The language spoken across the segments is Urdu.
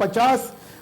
50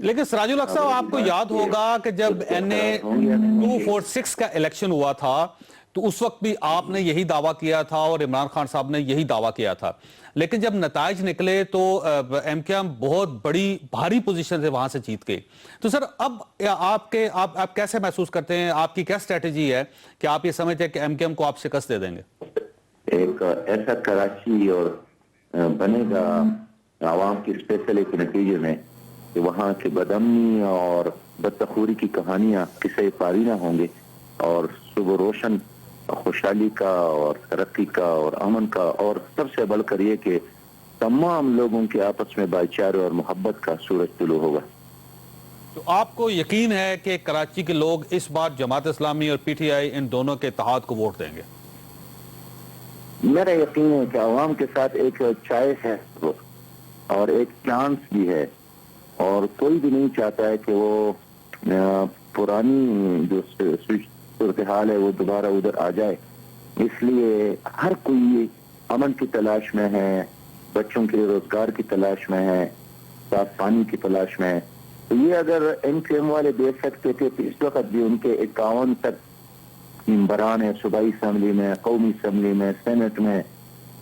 لیکن سراج الحق صاحب آپ کو یاد ہوگا کہ جب NA-246 کا الیکشن ہوا تھا تو اس وقت بھی آپ نے یہی دعویٰ کیا تھا اور عمران خان صاحب نے یہی دعویٰ کیا تھا، لیکن جب نتائج نکلے تو MKM بہت بڑی بھاری پوزیشن سے وہاں سے جیت گئی. تو سر اب آپ کیسے محسوس کرتے ہیں، آپ کی کیا اسٹریٹجی ہے کہ آپ یہ سمجھتے ہیں کہ MKM کو آپ شکست دے دیں گے؟ ایک ایسا کراچی اور بنے گا عوام کی اسپیشل کے نتیجے میں کہ وہاں کے بدامنی اور بدتخوری کی کہانیاں قصے پاری نہ ہوں گے، اور صبح روشن خوشحالی کا اور ترقی کا اور امن کا، اور سب سے بڑھ کر یہ کہ تمام لوگوں کے آپس میں بھائی چارے اور محبت کا سورج طلوع ہوگا. تو آپ کو یقین ہے کہ کراچی کے لوگ اس بار جماعت اسلامی اور PTI ان دونوں کے اتحاد کو ووٹ دیں گے؟ میرا یقین ہے کہ عوام کے ساتھ ایک چوائس ہے اور ایک چانس بھی ہے، اور کوئی بھی نہیں چاہتا ہے کہ وہ پرانی جو صورتحال ہے وہ دوبارہ ادھر آ جائے. اس لیے ہر کوئی امن کی تلاش میں ہے، بچوں کے لیے روزگار کی تلاش میں ہے، صاف پانی کی تلاش میں ہے. تو یہ اگر MKM والے دے سکتے تھے تو اس وقت بھی ان کے 51 تک ممبران ہیں، صوبائی اسمبلی میں، قومی اسمبلی میں، سینٹ میں،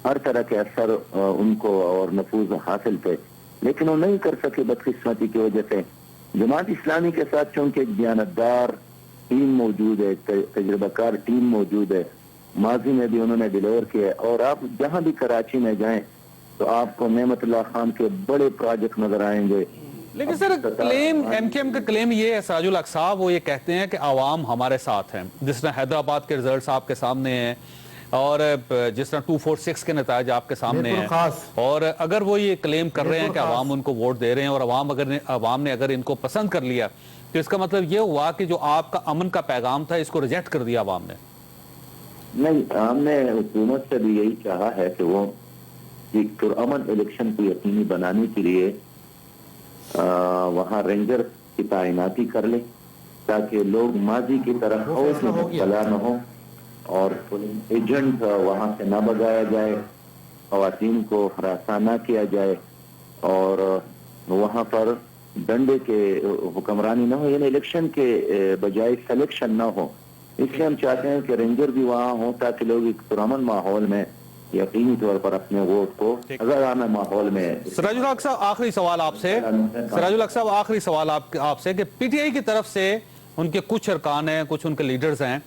ہر طرح کے اثر ان کو اور نفوذ حاصل تھے، لیکن وہ نہیں کر سکے بدقسمتی کی وجہ سے. جماعت اسلامی کے ساتھ چونکہ ایک دیانتدار ٹیم موجود ہے، تجربہ کار ٹیم موجود ہے، ماضی میں بھی انہوں نے ڈیلیور کیا ہے، اور آپ جہاں بھی کراچی میں جائیں تو آپ کو نعمت اللہ خان کے بڑے پروجیکٹ نظر آئیں گے. لیکن سر MKM کا کلیم یہ ہے سراج الحق صاحب، وہ یہ کہتے ہیں کہ عوام ہمارے ساتھ ہیں، جس طرح حیدرآباد کے ریزلٹس آپ کے سامنے ہیں اور جس طرح 246 کے نتائج آپ کے سامنے ہیں، اور اگر وہ یہ کلیم کر رہے ہیں کہ عوام ان کو ووٹ دے رہے ہیں اور عوام نے اگر ان کو پسند کر لیا تو اس کا مطلب یہ ہوا کہ جو آپ کا امن کا پیغام تھا اس کو ریجیکٹ کر دیا عوام نے. نہیں، ہم نے حکومت سے بھی یہی چاہا ہے کہ وہ ایک پرامن الیکشن کو یقینی بنانے کے لیے وہاں رینجر کی تعیناتی کر لے تاکہ لوگ ماضی کی طرح خوف میں مبتلا نہ ہو اور ایجنٹ وہاں سے نہ بگایا جائے، خواتین کو ہراساں نہ کیا جائے اور وہاں پر ڈنڈے کے حکمرانی نہ ہو، یعنی الیکشن کے بجائے سلیکشن نہ ہو. اس لیے ہم چاہتے ہیں کہ رینجر بھی وہاں ہوں تاکہ لوگ ایک پرامن ماحول میں یقینی طور پر اپنے ووٹ کو آزادانہ ماحول میں. سراج الحق صاحب آخری سوال آپ سے کہ PTI کی طرف سے ان کے کچھ ارکان ہیں، کچھ ان کے لیڈرز ہیں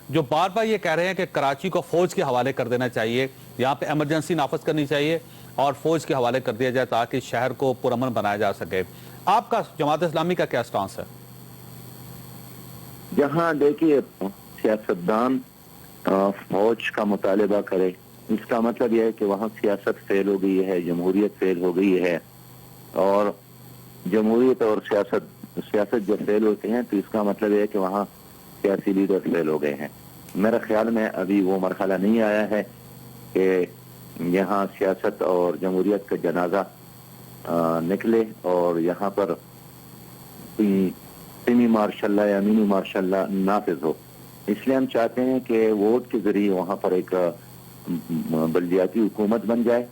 جو بار بار یہ کہہ رہے ہیں کہ کراچی کو فوج کے حوالے کر دینا چاہیے، یہاں پہ ایمرجنسی نافذ کرنی چاہیے اور فوج کے حوالے کر دیا جائے تاکہ شہر کو پرامن بنایا جا سکے. آپ کا جماعت اسلامی کا کیا سٹانس ہے؟ جہاں دیکھیے سیاستدان فوج کا مطالبہ کرے، اس کا مطلب یہ ہے کہ وہاں سیاست فیل ہو گئی ہے، جمہوریت فیل ہو گئی ہے، اور جمہوریت اور سیاست جب فیل ہوتے ہیں تو اس کا مطلب یہ ہے کہ وہاں سیاسی لیڈر فیل ہو گئے ہیں. میرا خیال میں ابھی وہ مرحلہ نہیں آیا ہے کہ یہاں سیاست اور جمہوریت کا جنازہ نکلے اور یہاں پر سیمی مارشاء اللہ یا مینی مارشاء اللہ نافذ ہو. اس لیے ہم چاہتے ہیں کہ ووٹ کے ذریعے وہاں پر ایک بلدیاتی حکومت بن جائے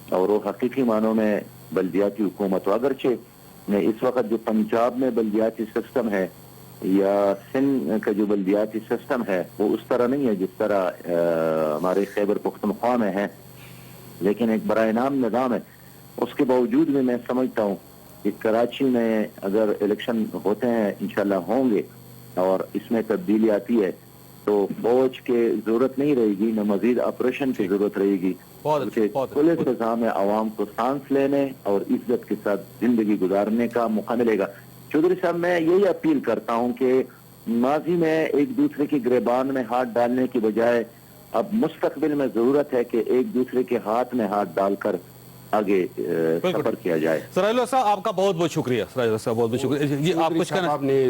اور وہ حقیقی معنوں میں بلدیاتی حکومت ہو. اگرچہ اس وقت جو پنجاب میں بلدیاتی سسٹم ہے یا سندھ کا جو بلدیاتی سسٹم ہے وہ اس طرح نہیں ہے جس طرح ہمارے خیبر پختونخوا میں ہے، لیکن ایک برائے نام نظام ہے. اس کے باوجود بھی میں سمجھتا ہوں کہ کراچی میں اگر الیکشن ہوتے ہیں انشاءاللہ ہوں گے اور اس میں تبدیلی آتی ہے تو فوج کی ضرورت نہیں رہے گی، نہ مزید آپریشن کی ضرورت رہے گی، پولیس نظام عوام کو سانس لینے اور عزت کے ساتھ زندگی گزارنے کا موقع ملے گا. چودھری صاحب میں یہی اپیل کرتا ہوں کہ ماضی میں ایک دوسرے کی گریبان میں ہاتھ ڈالنے کی بجائے اب مستقبل میں ضرورت ہے کہ ایک دوسرے کے ہاتھ میں ہاتھ ڈال کر آگے سفر کیا جائے. سراج الحق صاحب آپ کا بہت بہت شکریہ. سراج الحق صاحب بہت بہت شکریہ. آپ کچھ کہنا؟ آپ نے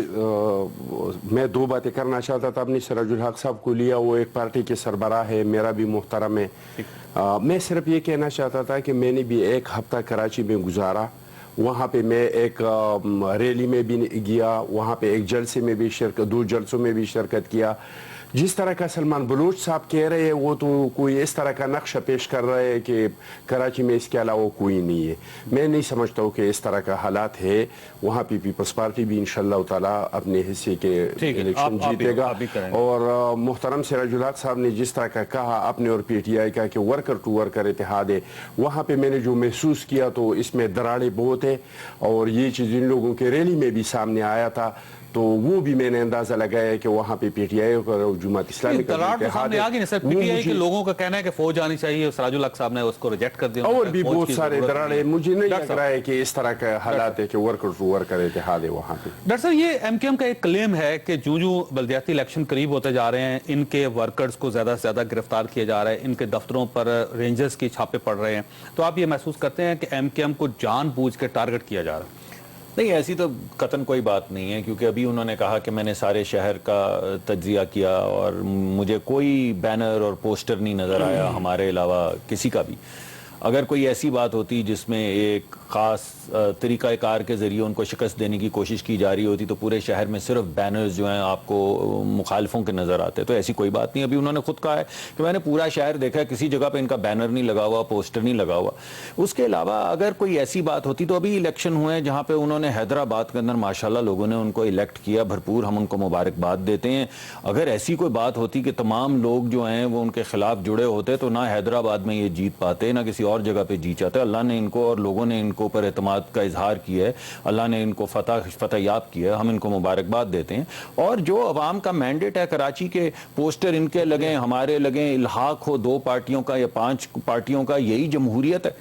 میں دو باتیں کرنا چاہتا تھا. آپ نے سراج الحق صاحب کو لیا، وہ ایک پارٹی کے سربراہ ہے، میرا بھی محترم ہے. میں صرف یہ کہنا چاہتا تھا کہ میں نے بھی ایک ہفتہ کراچی میں گزارا. وہاں پہ میں ایک ریلی میں بھی گیا، وہاں پہ ایک جلسے میں بھی دو جلسوں میں بھی شرکت کیا. جس طرح کا سلمان بلوچ صاحب کہہ رہے ہیں وہ تو کوئی اس طرح کا نقشہ پیش کر رہے ہیں کہ کراچی میں اس کے علاوہ کوئی نہیں ہے. میں نہیں سمجھتا ہوں کہ اس طرح کا حالات ہے. وہاں پہ پیپلز پارٹی بھی انشاءاللہ تعالیٰ اپنے حصے کے الیکشن جیتے گا. اور محترم سراج الحق صاحب نے جس طرح کا کہا اپنے اور پی ٹی آئی کا کہ ورکر ٹو ورکر اتحاد ہے, وہاں پہ میں نے جو محسوس کیا تو اس میں دراڑیں بہت ہے, اور یہ چیز ان لوگوں کے ریلی میں بھی سامنے آیا تھا. تو وہ بھی میں نے اندازہ لگایا کہ وہاں پہ پی ٹی آئی اور جماعت اسلامی کا اتحاد ہے. پی ٹی آئی کے لوگوں کا کہنا ہے کہ فوج آنی چاہیے, سراج الحق صاحب نے اس کو ریجیکٹ کر دیا. اور بھی بہت سارے دراڑے. مجھے نہیں لگ رہا ہے کہ اس طرح کا حالات ہے کہ ورکر ٹو ورکر اتحاد ہے وہاں پہ. ڈاکٹر صاحب, یہ ایم کیو ایم کا ایک کلیم ہے کہ جو بلدیاتی الیکشن قریب ہوتے جا رہے ہیں, ان کے ورکرز کو زیادہ سے زیادہ گرفتار کیا جا رہا ہے, ان کے دفتروں پر رینجرز کی چھاپے پڑ رہے ہیں. تو آپ یہ محسوس کرتے ہیں کہ ایم کیو ایم کو جان بوجھ کے ٹارگٹ کیا جا رہا ہے؟ نہیں, ایسی تو قطعاً کوئی بات نہیں ہے, کیونکہ ابھی انہوں نے کہا کہ میں نے سارے شہر کا تجزیہ کیا اور مجھے کوئی بینر اور پوسٹر نہیں نظر آیا ہمارے علاوہ کسی کا بھی. اگر کوئی ایسی بات ہوتی جس میں ایک خاص طریقہ کار کے ذریعے ان کو شکست دینے کی کوشش کی جا رہی ہوتی تو پورے شہر میں صرف بینرز جو ہیں آپ کو مخالفوں کے نظر آتے. تو ایسی کوئی بات نہیں. ابھی انہوں نے خود کہا ہے کہ میں نے پورا شہر دیکھا, کسی جگہ پہ ان کا بینر نہیں لگا ہوا, پوسٹر نہیں لگا ہوا. اس کے علاوہ اگر کوئی ایسی بات ہوتی تو ابھی الیکشن ہوئے ہیں جہاں پہ انہوں نے حیدرآباد کے اندر ماشاءاللہ لوگوں نے ان کو الیکٹ کیا, بھرپور ہم ان کو مبارکباد دیتے ہیں. اگر ایسی کوئی بات ہوتی کہ تمام لوگ جو ہیں وہ ان کے خلاف جڑے ہوتے تو نہ حیدرآباد میں یہ جیت پاتے نہ کسی اور جگہ پہ جیت جاتے. اللہ نے ان کو اور لوگوں نے ان کو پر اعتماد کا اظہار کیا ہے, اللہ نے ان کو فتح یاب کیا ہے, ہم ان کو مبارکباد دیتے ہیں. اور جو عوام کا مینڈیٹ ہے کراچی کے پوسٹر ان کے لگیں, ہمارے لگیں, الحاق ہو 2 پارٹیوں کا یا 5 پارٹیوں کا, یہی جمہوریت ہے.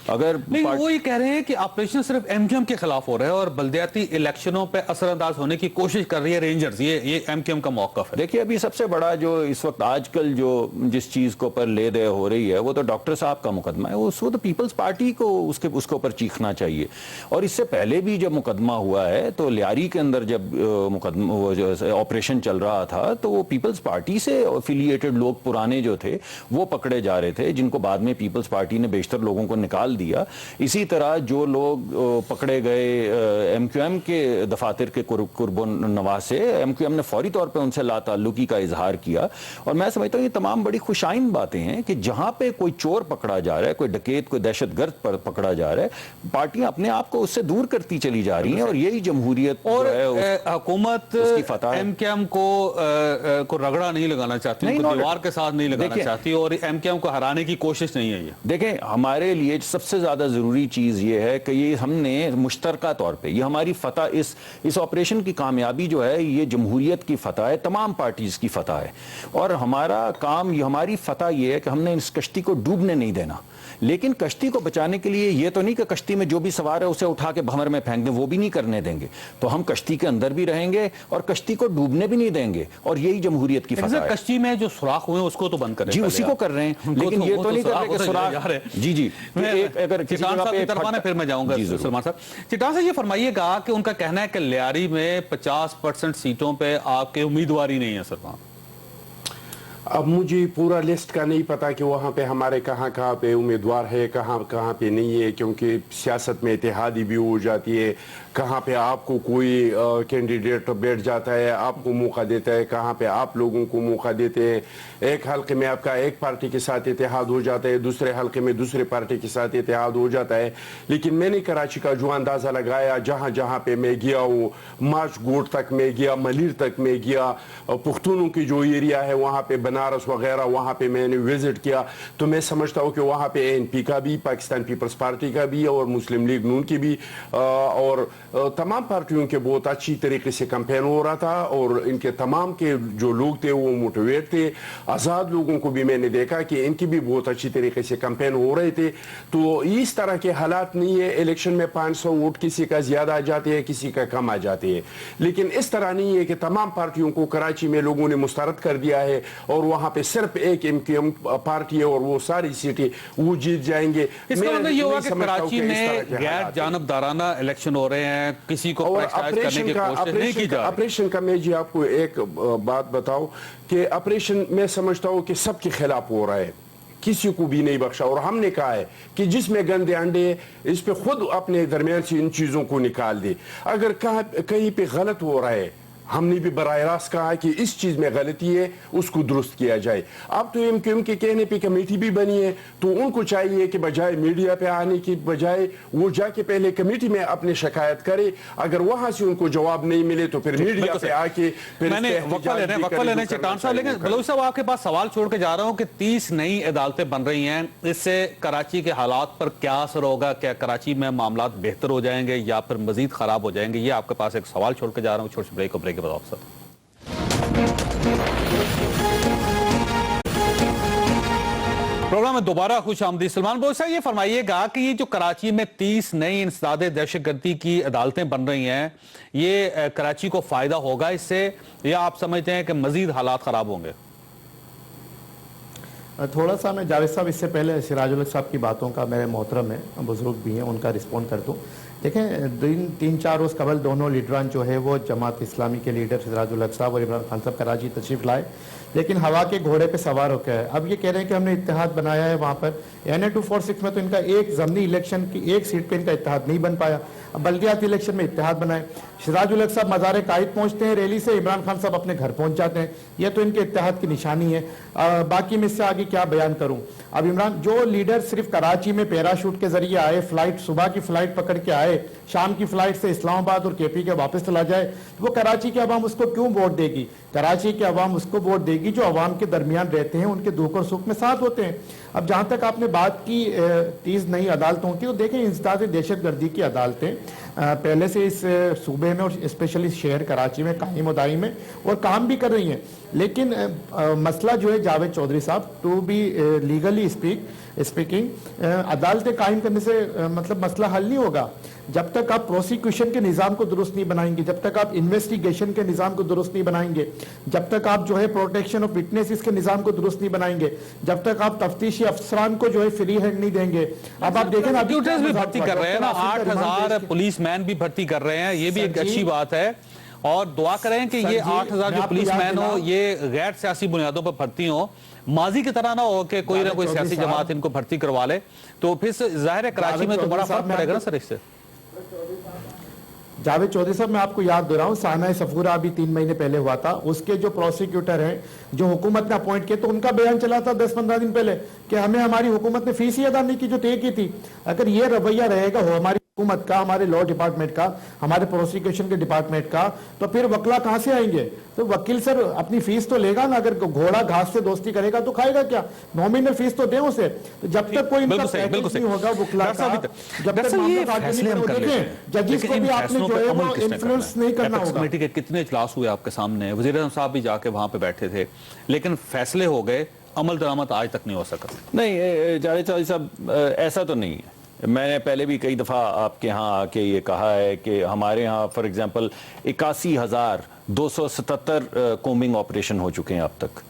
اگر وہ یہ کہہ رہے ہیں کہ آپریشن صرف ایم کیو ایم کے خلاف ہو رہا ہے اور بلدیاتی الیکشنوں پہ اثر انداز ہونے کی کوشش کر رہی ہے رینجرز. یہ ایم کیو ایم کا موقف ہے. دیکھیے, ابھی سب سے بڑا جو اس وقت آج کل جو جس چیز کو پر لے دے ہو رہی ہے وہ تو ڈاکٹر صاحب کا مقدمہ ہے. اس کو تو پیپلز پارٹی کو اس کے اوپر چیخنا چاہیے. اور اس سے پہلے بھی جب مقدمہ ہوا ہے تو لیاری کے اندر جب مقدمہ وہ جو آپریشن چل رہا تھا تو وہ پیپلز پارٹی سے افیلیٹڈ لوگ پرانے جو تھے وہ پکڑے جا رہے تھے, جن کو بعد میں پیپلز پارٹی نے بیشتر لوگوں کو نکال دیا. اسی طرح جو لوگ پکڑے گئے ایم کیو ایم کے دفاتر کے قرب و نواح سے, ایم کیو ایم نے فوری طور پہ ان سے لا تعلقی کا اظہار کیا. اور میں سمجھتا ہوں یہ تمام بڑی خوشائن باتیں ہیں کہ جہاں پہ کوئی چور پکڑا جا رہا ہے, کوئی ڈکیت, کوئی دہشت گرد پر پکڑا جا رہا ہے, پارٹیاں اپنے آپ کو اس سے دور کرتی چلی جا رہی ہیں. اور یہی جمہوریت اور حکومت ایم کیو ایم کو رگڑا نہیں لگانا چاہتی, دیوار کے ساتھ نہیں لگانا چاہتی, اور ایم کیو ایم کو ہرانے کی کوشش نہیں ہے. یہ دیکھیں, ہمارے لیے سب سے زیادہ ضروری چیز یہ ہے کہ یہ ہم نے مشترکہ طور پہ یہ ہماری فتح, اس آپریشن کی کامیابی جو ہے یہ جمہوریت کی فتح ہے, تمام پارٹیز کی فتح ہے. اور ہمارا کام, ہماری فتح یہ ہے کہ ہم نے اس کشتی کو ڈوبنے نہیں دینا. لیکن کشتی کو بچانے کے لیے یہ تو نہیں کہ کشتی میں جو بھی سوار ہے اسے اٹھا کے بھنور میں پھینک دیں, وہ بھی نہیں کرنے دیں گے. تو ہم کشتی کے اندر بھی رہیں گے اور کشتی کو ڈوبنے بھی نہیں دیں گے, اور یہی جمہوریت کی فتح ہے. کشتی میں جو سوراخ ہوئے ہیں اس کو تو بند کریں. جی, اسی کو کر رہے ہیں, لیکن یہ تو نہیں کر رہے کہ سوراخ. جی اگر کسی جگہ پہ پھر میں جاؤں گا سلمان صاحب. چٹان صاحب, یہ فرمائیے گا کہ ان کا کہنا ہے کہ لیاری میں 50% سیٹوں پہ آپ کے امیدواری نہیں ہے سر وہاں. اب مجھے پورا لسٹ کا نہیں پتا کہ وہاں پہ ہمارے کہاں کہاں پہ امیدوار ہے, کہاں کہاں پہ نہیں ہے, کیونکہ سیاست میں اتحادی بھی ہو جاتی ہے. کہاں پہ آپ کو کوئی کینڈیڈیٹ بیٹھ جاتا ہے, آپ کو موقع دیتا ہے, کہاں پہ آپ لوگوں کو موقع دیتے ہیں. ایک حلقے میں آپ کا ایک پارٹی کے ساتھ اتحاد ہو جاتا ہے, دوسرے حلقے میں دوسرے پارٹی کے ساتھ اتحاد ہو جاتا ہے. لیکن میں نے کراچی کا جو اندازہ لگایا, جہاں جہاں پہ میں گیا ہوں, مارچ گوٹ تک میں گیا, ملیر تک میں گیا, پختونوں کی جو ایریا ہے وہاں پہ بنارس وغیرہ وہاں پہ میں نے وزٹ کیا, تو میں سمجھتا ہوں کہ وہاں پہ این پی کا بھی, پاکستان پیپلز پارٹی کا بھی, اور مسلم لیگ نون کی بھی, اور تمام پارٹیوں کے بہت اچھی طریقے سے کمپین ہو رہا تھا. اور ان کے تمام کے جو لوگ تھے وہ موٹیویٹ تھے. آزاد لوگوں کو بھی میں نے دیکھا کہ ان کی بھی بہت اچھی طریقے سے کمپین ہو رہے تھے. تو اس طرح کے حالات نہیں ہے. الیکشن میں 500 ووٹ کسی کا زیادہ آ جاتے ہیں, کسی کا کم آ جاتے ہیں, لیکن اس طرح نہیں ہے کہ تمام پارٹیوں کو کراچی میں لوگوں نے مسترد کر دیا ہے اور وہاں پہ صرف ایک ایم کیو ایم پارٹی ہے اور وہ ساری سیٹیں وہ جیت جائیں گے. اس کا مطلب یہ ہوا کہ کراچی میں غیر جانبدارانہ الیکشن ہو رہے ہیں, کسی کو آپریشن کا میں جی آپ کو ایک بات بتاؤں کہ آپریشن میں سمجھتا ہوں کہ سب کے خلاف ہو رہا ہے, کسی کو بھی نہیں بخشا. اور ہم نے کہا ہے کہ جس میں گندے انڈے اس پہ خود اپنے درمیان سے ان چیزوں کو نکال دے. اگر کہیں پہ غلط ہو رہا ہے ہم نے بھی براہ راست کہا کہ اس چیز میں غلطی ہے, اس کو درست کیا جائے. اب تو ایم کیو ایم کے کہنے پہ کمیٹی بھی بنی ہے, تو ان کو چاہیے کہ بجائے میڈیا پہ آنے کی بجائے وہ جا کے پہلے کمیٹی میں اپنی شکایت کرے. اگر وہاں سے ان کو جواب نہیں ملے تو پھر میڈیا پہ آ کے میں نے وقفہ لینے چٹان صاحب, لیکن بلوچ صاحب آپ کے پاس سوال چھوڑ کے جا رہا ہوں کہ 30 نئی عدالتیں بن رہی ہیں, اس سے کراچی کے حالات پر کیا اثر ہوگا؟ کیا کراچی میں معاملات بہتر ہو جائیں گے یا پھر مزید خراب ہو جائیں گے؟ یہ آپ کے پاس ایک سوال چھوڑ کے جا رہا ہوں. چھوٹی سی بریک کے بعد آپ سب پروگرام میں دوبارہ خوش آمدید. سلمان بلوچ صاحب یہ فرمائیے گا کہ یہ جو کراچی میں 30 نئی انسداد دہشت گردی کی عدالتیں بن رہی ہیں, یہ کراچی کو فائدہ ہوگا اس سے, یا آپ سمجھتے ہیں کہ مزید حالات خراب ہوں گے؟ تھوڑا سا میں جاوید صاحب اس سے پہلے سراج الحق صاحب کی باتوں کا, میرے محترم ہیں, بزرگ بھی ہیں, ان کا رسپونڈ کر دوں. دیکھیں 3-4 روز قبل دونوں لیڈران جو ہے وہ جماعت اسلامی کے لیڈر سراج الحق صاحب اور عمران خان صاحب کراچی تشریف لائے, لیکن ہوا کے گھوڑے پہ سوار ہو کے ہے. اب یہ کہہ رہے ہیں کہ ہم نے اتحاد بنایا ہے وہاں پر. NA 246 میں تو ان کا ایک ضمنی الیکشن کی ایک سیٹ پہ ان کا اتحاد نہیں بن پایا. اب بلدیاتی الیکشن میں اتحاد بنائے. سراج الحق صاحب مزار قائد پہنچتے ہیں ریلی سے, عمران خان صاحب اپنے گھر پہنچ جاتے ہیں. یہ تو ان کے اتحاد کی نشانی ہے. باقی میں اس سے آگے کیا بیان کروں. اب عمران جو لیڈر صرف کراچی میں پیراشوٹ کے ذریعے آئے, فلائٹ صبح کی فلائٹ پکڑ کے آئے, شام کی فلائٹ سے اسلام آباد اور KP کے واپس چلا جائے, وہ کراچی کے عوام اس کو کیوں ووٹ دے گی؟ کراچی کے عوام اس کو ووٹ دے گی جو عوام کے درمیان رہتے ہیں, ان کے دکھ اور سکھ میں ساتھ ہوتے ہیں. اب جہاں تک آپ نے بات کی 30 نئی عدالتوں کی, تو دیکھیں انسداد دہشت گردی کی عدالتیں پہلے سے اس صوبے میں اور اسپیشلی شہر کراچی میں قائم و دائم میں اور کام بھی کر رہی ہیں. لیکن مسئلہ جو ہے جاوید چودھری صاحب, ٹو بی لیگلی اسپیکنگ, عدالتیں قائم کرنے سے مطلب مسئلہ حل نہیں ہوگا جب تک آپ پروسیکیوشن کے نظام کو درست نہیں بنائیں گے, جب تک آپ انویسٹیگیشن کے نظام کو درست نہیں بنائیں گے, جب تک آپ جو ہے پروٹیکشن آف وٹنسز کے نظام کو درست نہیں بنائیں گے, جب تک آپ تفتیشی افسران کو جو ہے فری ہینڈ نہیں دیں گے. اب آپ دیکھیں کمپیوٹرز بھی بھرتی کر رہے ہیں نا, 8000 پولیس مین بھی بھرتی کر رہے ہیں, یہ بھی ایک اچھی بات ہے. اور دعا کریں کہ یہ 8000 جو پولیس مین ہو یہ غیر سیاسی بنیادوں پر بھرتی ہوں, ماضی کی طرح نہ ہو کہ کوئی نہ کوئی سیاسی جماعت ان کو بھرتی کروا لے, تو پھر ظاہر ہے کراچی میں تو بڑا فرق پڑے گا نا سر اس سے. جاوید چودھری صاحب میں آپ کو یاد دے رہا ہوں, سانحہ صفورہ ابھی 3 مہینے پہلے ہوا تھا, اس کے جو پروسیکیوٹر ہیں جو حکومت نے اپوائنٹ کیے, تو ان کا بیان چلا تھا 10-15 دن پہلے کہ ہمیں ہماری حکومت نے فیس ہی ادا نہیں کی جو طے کی تھی. اگر یہ رویہ رہے گا ہماری حکومت کا, ہمارے لا ڈپارٹمنٹ کا, ہمارے پروسیکیوشن کے ڈپارٹمنٹ کا, تو پھر وکلا کہاں سے آئیں گے؟ تو وکیل سر اپنی فیس تو لے گا نا, اگر گھوڑا گھاس سے دوستی کرے گا تو کھائے گا کیا؟ نومینل فیس تو دیں اسے. تو جب تک کوئی ان کا پیکیج نہیں ہوگا وکلا کا, جب تک ججز کو بھی آپ نے جو ہے وہ انفلوئنس نہیں کرنا ہوگا. کمیٹی کے کتنے اجلاس ہوئے آپ کے سامنے, وزیر اعظم صاحب بھی جا کے وہاں پہ بیٹھے تھے, لیکن فیصلے ہو گئے, عمل درآمد آج تک نہیں ہو سکا. نہیں جاوید چودھری صاحب ایسا تو نہیں ہے. میں نے پہلے بھی کئی دفعہ آپ کے ہاں آ کے یہ کہا ہے کہ ہمارے ہاں فار ایگزامپل 81,277 کومبنگ آپریشن ہو چکے ہیں اب تک,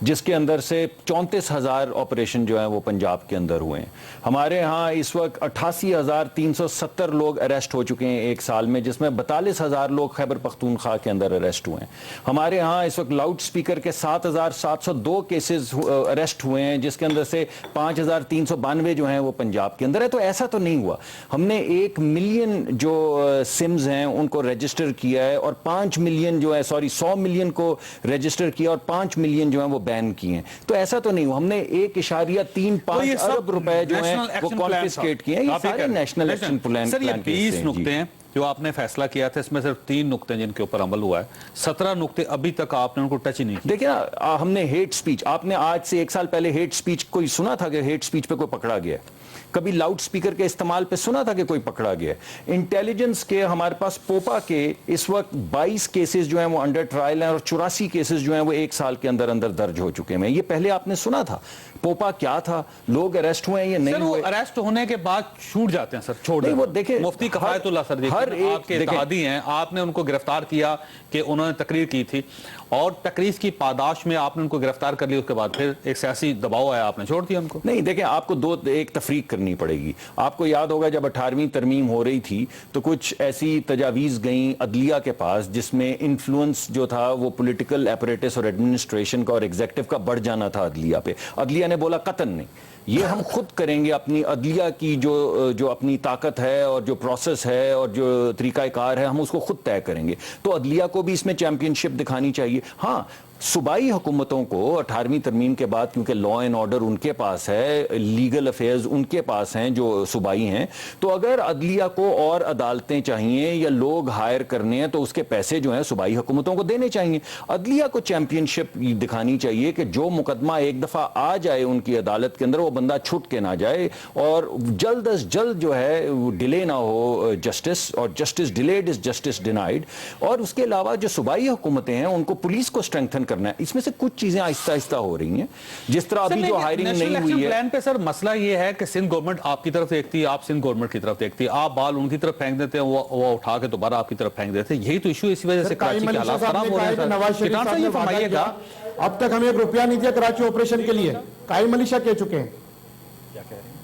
جس کے اندر سے 34,000 آپریشن جو ہیں وہ پنجاب کے اندر ہوئے ہیں. ہمارے ہاں اس وقت 88,370 لوگ اریسٹ ہو چکے ہیں ایک سال میں, جس میں 42,000 لوگ خیبر پختونخوا کے اندر اریسٹ ہوئے ہیں. ہمارے ہاں اس وقت لاؤڈ سپیکر کے 7,702 کیسز اریسٹ ہوئے ہیں, جس کے اندر سے 5,392 جو ہیں وہ پنجاب کے اندر ہے. تو ایسا تو نہیں ہوا. ہم نے 1 ملین جو سمز ہیں ان کو رجسٹر کیا ہے, اور 5 ملین جو ہے 100 ملین کو رجسٹر کیا, اور 5 ملین جو ہیں وہ بین کیے ہیں. تو ایسا تو نہیں ہوا. ہم نے 1.35 ارب روپے جو ہیں وہ کانفسکیٹ کیے ہیں. یہ سارے نیشنل ایکشن پلان. سر یہ 20 نکتے ہیں جو آپ نے فیصلہ کیا تھا, اس میں صرف 3 نکتے ہیں جن کے اوپر عمل ہوا ہے, 17 نکتے ابھی تک آپ نے ان کو ٹچ ہی نہیں کیا. دیکھیں نا, ہم نے ہیٹ سپیچ, آپ نے آج سے 1 سال پہلے ہیٹ سپیچ کوئی سنا تھا کہ ہیٹ سپیچ پہ کوئی پکڑا گیا؟ کبھی لاؤڈ سپیکر کے استعمال پہ سنا تھا کہ کوئی پکڑا گیا؟ انٹیلیجنس کے ہمارے پاس پوپا کے اس وقت 22 کیسز جو ہیں وہ انڈر ٹرائل ہیں, اور 84 کیسز جو ہیں وہ 1 سال کے اندر اندر درج ہو چکے ہیں. یہ پہلے آپ نے سنا تھا پوپا کیا تھا؟ لوگ اریسٹ ہوئے ہیں یا نہیں ہوئے؟ اریسٹ ہونے کے بعد چھوٹ جاتے ہیں سر, چھوڑ دیں. وہ دیکھیں مفتی کفایت اللہ سر آپ کے اتحادی ہیں, آپ نے ان کو گرفتار کیا کہ انہوں نے تقریر کی تھی, اور تقریر کی پاداش میں آپ نے ان کو گرفتار کر لیا, اس کے بعد پھر ایک سیاسی دباؤ آیا, آپ نے چھوڑ دیا ان کو. نہیں دیکھیں, آپ کو ایک تفریق کرنی پڑے گی. آپ کو یاد ہوگا جب 18ویں ترمیم ہو رہی تھی تو کچھ ایسی تجاویز گئیں عدلیہ کے پاس جس میں انفلوئنس جو تھا وہ پولیٹیکل ایپریٹس اور ایڈمنسٹریشن کا اور ایگزیکٹو کا بڑھ جانا تھا عدلیہ پہ. عدلیہ نے بولا قطن نہیں. یہ ہم خود کریں گے. اپنی عدلیہ کی جو اپنی طاقت ہے اور جو پروسیس ہے اور جو طریقہ کار ہے ہم اس کو خود طے کریں گے. تو عدلیہ کو بھی اس میں چیمپئن شپ دکھانی چاہیے. ہاں صوبائی حکومتوں کو 18ویں ترمیم کے بعد کیونکہ لا اینڈ آرڈر ان کے پاس ہے, لیگل افیئرز ان کے پاس ہیں جو صوبائی ہیں, تو اگر عدلیہ کو اور عدالتیں چاہیے یا لوگ ہائر کرنے ہیں تو اس کے پیسے جو ہیں صوبائی حکومتوں کو دینے چاہیے. عدلیہ کو چیمپئن شپ دکھانی چاہیے کہ جو مقدمہ ایک دفعہ آ جائے ان کی عدالت کے اندر وہ بندہ چھٹ کے نہ جائے اور جلد از جلد جو ہے ڈیلے نہ ہو جسٹس, اور justice delayed is justice denied. اور اس کے علاوہ جو صوبائی حکومتیں ہیں ان کو پولیس کو اسٹرینتھن کرنا ہے. اس میں سے کچھ چیزیں آہستہ آہستہ ہو رئی ہیں, جس طرح ابھی جو ہائرنگ نہیں ہوئی ہے. پلان پہ سر مسئلہ یہ ہے کہ سندھ گورنمنٹ آپ کی طرف دیکھتی ہے, آپ سندھ گورنمنٹ کی طرف دیکھتی ہے, آپ بال ان کی طرف پھینک دیتے ہیں, وہ اٹھا کے دوبارہ آپ کی طرف پھینک دیتے ہیں. یہی تو ایشو, اسی وجہ سے کراچی کے حالات خراب ہو رہے ہیں. نواز شریف صاحب نے وعدہ کیا, اب تک ہمیں 1 روپیہ نہیں دیا کراچی آپریشن کے لیے. قائم علی شاہ کہہ چکے ہیں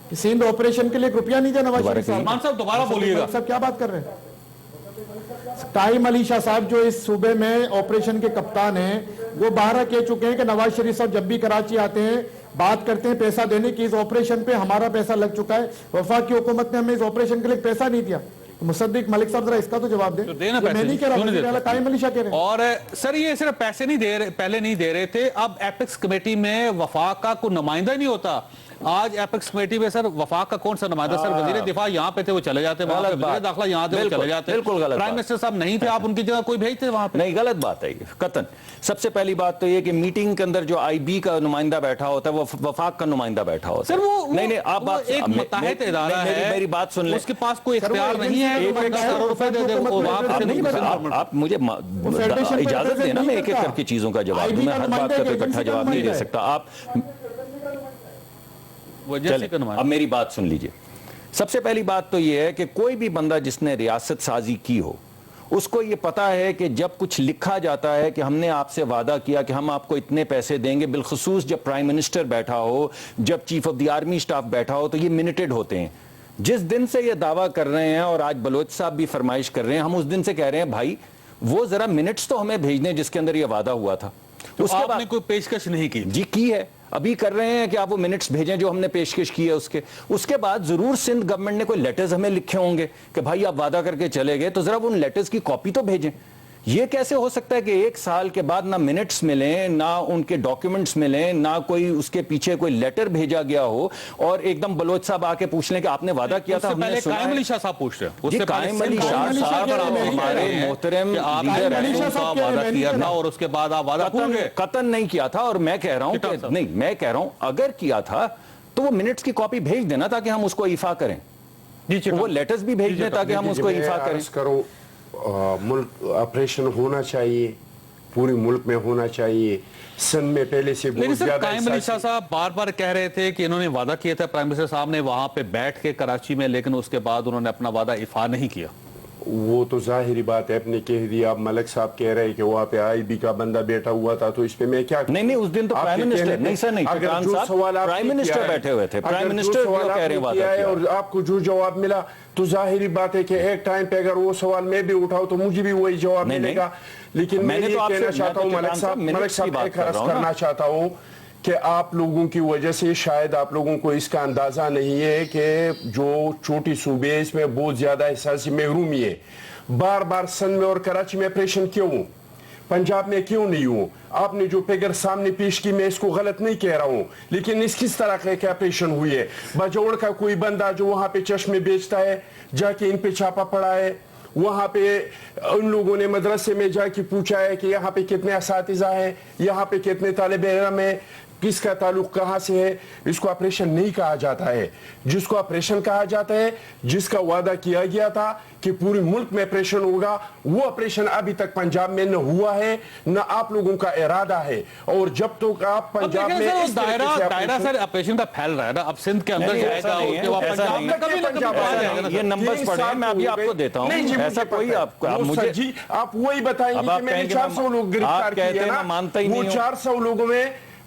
کہ سندھ آپریشن کے لیے 1 روپیہ نہیں دیا نواز شریف صاحب. دوبارہ بولیے گا صاحب, کیا بات کر رہے ہیں؟ قائم علی شاہ صاحب جو اس صوبے میں آپریشن کے کپتان ہیں وہ باہر کہہ چکے ہیں کہ نواز شریف صاحب جب بھی کراچی آتے ہیں بات کرتے ہیں پیسہ دینے کی, اس آپریشن پہ ہمارا پیسہ لگ چکا ہے, وفاقی حکومت نے ہمیں اس آپریشن کے لیے پیسہ نہیں دیا. مصدق ملک صاحب ذرا اس کا تو جواب دیں. میں نہیں کہہ رہا, قائم علی شاہ کہہ رہے ہیں. اور سر یہ صرف پیسے نہیں دے رہے, پہلے نہیں دے رہے تھے, اب ایپکس کمیٹی میں وفاق کا کوئی نمائندہ نہیں ہوتا. آج ایپکس کمیٹی میں سر وفاق کا کون سا نمائندہ؟ سر وزیر دفاع یہاں پہ تھے وہ چلے جاتے, وہاں پہ وزیر داخلہ یہاں تھے وہ چلے جاتے, پرائم منسٹر صاحب نہیں تھے, آپ ان کی جگہ کوئی بھیجتے وہاں پہ. نہیں, غلط بات ہے یہ قطعاً. سب سے پہلی بات تو یہ کہ میٹنگ کے اندر جو آئی بی کا نمائندہ بیٹھا ہوتا ہے وہ وفاق کا نمائندہ بیٹھا ہوتا ہے. سر وہ نہیں آپ بات, ایک متحد ادارہ ہے, میری بات سن لیں, اس کے پاس کوئی اختیار نہیں ہے. آپ مجھے اجازت دینا, میں ایک ایک کر کے چیزوں کا جواب دوں, میں ہر بات کا اکٹھا جواب نہیں دے سکتا. آپ اب میری بات سن لیجئے. سب سے پہلی بات تو یہ ہے کہ کوئی بھی بندہ جس نے ریاست سازی کی ہو اس کو یہ پتا ہے کہ جب کچھ لکھا جاتا ہے کہ ہم نے آپ سے وعدہ کیا کہ ہم آپ کو اتنے پیسے دیں گے, بالخصوص جب پرائم منسٹر بیٹھا ہو, جب chief of the army staff بیٹھا ہو, تو یہ منٹڈ ہوتے ہیں. جس دن سے یہ دعویٰ کر رہے ہیں اور آج بلوچ صاحب بھی فرمائش کر رہے ہیں, ہم اس دن سے کہہ رہے ہیں بھائی وہ ذرا منٹس تو ہمیں بھیجنے جس کے اندر یہ وعدہ ہوا تھا. اس کے بعد کوئی پیشکش نہیں کی. جی کی ہے, ابھی کر رہے ہیں کہ آپ وہ منٹس بھیجیں جو ہم نے پیشکش کی ہے. اس کے بعد ضرور سندھ گورنمنٹ نے کوئی لیٹرز ہمیں لکھے ہوں گے کہ بھائی آپ وعدہ کر کے چلے گئے, تو ذرا وہ ان لیٹرز کی کاپی تو بھیجیں. یہ کیسے ہو سکتا ہے کہ 1 سال کے بعد نہ منٹس ملیں, نہ ان کے ڈاکیومنٹس ملیں, نہ کوئی اس کے پیچھے کوئی لیٹر بھیجا گیا ہو, اور ایک دم بلوچ صاحب آ کے پوچھ لیں کہ آپ نے وعدہ کیا تھا. پہلے قائم علی شاہ صاحب پوچھ رہے ہیں, اس سے قائم علی شاہ صاحب ہمارے محترم لیڈر ہیں, وعدہ کیا تھا اور اس کے بعد آپ وعدہ بھول گئے. قطعاً نہیں کیا تھا, اور میں کہہ رہا ہوں کہ نہیں, میں کہہ رہا ہوں اگر کیا تھا تو وہ منٹس کی کاپی بھیج دینا تاکہ ہم اس کو ایفا کریں, وہ لیٹرز بھی بھیج دیں تاکہ ہم اس کو ایفا کریں. ملک آپریشن ہونا چاہیے, پوری ملک میں ہونا چاہیے. سندھ میں پہلے سے بہت زیادہ. قائم علی شاہ صاحب بار بار کہہ رہے تھے کہ انہوں نے وعدہ کیا تھا پرائم منسٹر صاحب نے وہاں پہ بیٹھ کے کراچی میں, لیکن اس کے بعد انہوں نے اپنا وعدہ ایفا نہیں کیا. وہ تو ظاہری بات ہے, اپنے کہہ دیا. اب ملک صاحب کہہ رہے کہ وہاں پہ آئی بی کا بندہ بیٹھا ہوا تھا, تو اس پہ میں کیا. نہیں اس دن تو پرائم منسٹر نہیں سر, نہیں پرائم منسٹر بیٹھے ہوئے تھے, پرائم منسٹر کہہ رہے ہیں وعدہ کیا, اور آپ کو جو جواب ملا تو ظاہری بات ہے کہ ایک ٹائم پہ اگر وہ سوال میں بھی اٹھاؤں تو مجھے بھی وہی جواب ملے گا. لیکن میں یہ کہنا چاہتا ہوں ملک صاحب ایک عرض کرنا چاہتا ہوں کہ آپ لوگوں کی وجہ سے شاید آپ لوگوں کو اس کا اندازہ نہیں ہے کہ جو چھوٹی صوبے اس میں بہت زیادہ احساسی محرومی ہے. بار بار سندھ میں اور کراچی میں آپریشن کیوں, پنجاب میں کیوں نہیں ہوں؟ آپ نے جو فگر سامنے پیش کی, میں اس کو غلط نہیں کہہ رہا ہوں, لیکن اس کس طرح کے آپریشن ہوئی ہے. بجوڑ کا کوئی بندہ جو وہاں پہ چشمے بیچتا ہے جا کے ان پہ چھاپا پڑا ہے, وہاں پہ ان لوگوں نے مدرسے میں جا کے پوچھا ہے کہ یہاں پہ کتنے اساتذہ ہیں, یہاں پہ کتنے طالب علم ہیں, کس کا تعلق کہاں سے ہے. اس کو آپریشن نہیں کہا جاتا ہے. جس کو آپریشن کہا جاتا ہے, جس کا وعدہ کیا گیا تھا کہ پوری ملک میں آپریشن ہوگا, وہ آپریشن ابھی تک پنجاب میں نہ ہوا ہے, نہ آپ لوگوں کا ارادہ ہے. اور جب تک آپ پنجاب میں دائرہ سر آپریشن کا پھیل رہا ہے نا, اب سندھ کے اندر جائے گا, یہ نمبرز پڑھیں, میں ابھی آپ کو دیتا ہوں. ایسا کوئی آپ وہی بتائیں گے کہ میں نے 400 لوگ گرفتار کیے نا, وہ 400 لوگوں میں